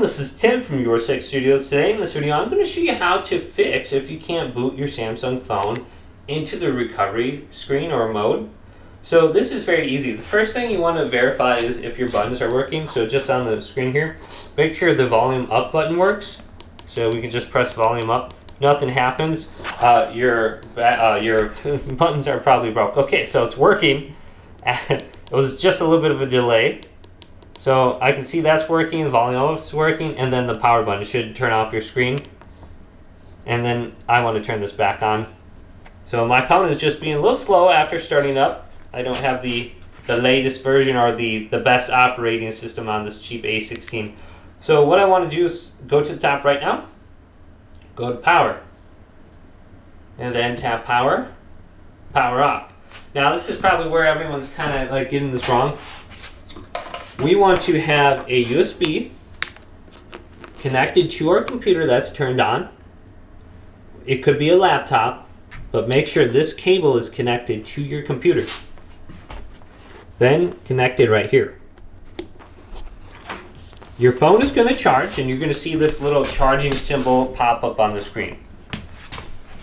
everyone, this is Tim from Your Six Studios. Today in this video, I'm going to show you how to fix if you can't boot your Samsung phone into the recovery screen or mode. So this is very easy. The first thing you want to verify is if your buttons are working. So just on the screen here, make sure the volume up button works. So we can just press volume up. If nothing happens, your buttons are probably broke. Okay, so it's working. It was just a little bit of a delay. So I can see that's working, the volume up's working, and then the power button should turn off your screen. And then I want to turn this back on. So my phone is just being a little slow after starting up. I don't have the latest version or the best operating system on this cheap A16. So what I want to do is go to the top right now, go to power, and then tap power, power off. Now this is probably where everyone's kind of like getting this wrong. We want to have a USB connected to our computer that's turned on. It could be a laptop, but make sure this cable is connected to your computer. Then connected right here. Your phone is going to charge, and you're going to see this little charging symbol pop up on the screen.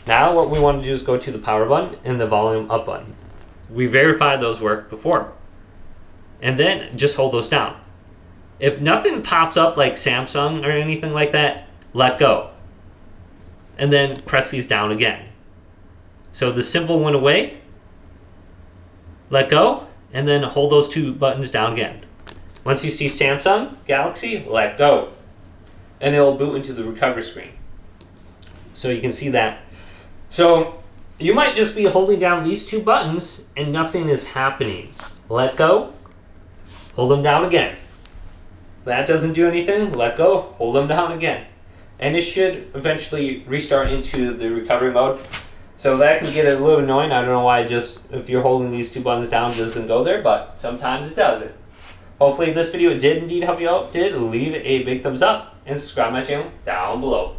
Now what we want to do is go to the power button and the volume up button. We verified those worked before. And then just hold those down. If nothing pops up like Samsung or anything like that, let go. And then press these down again. So the symbol went away, let go, and then hold those two buttons down again. Once you see Samsung, Galaxy, let go. And it will boot into the recovery screen. So you can see that. So you might just be holding down these two buttons and nothing is happening. Let go. Hold them down again. If that doesn't do anything, let go, hold them down again. And it should eventually restart into the recovery mode. So that can get a little annoying. I don't know why if you're holding these two buttons down, it doesn't go there, but sometimes it doesn't. Hopefully this video did indeed help you out. Did leave a big thumbs up and subscribe to my channel down below.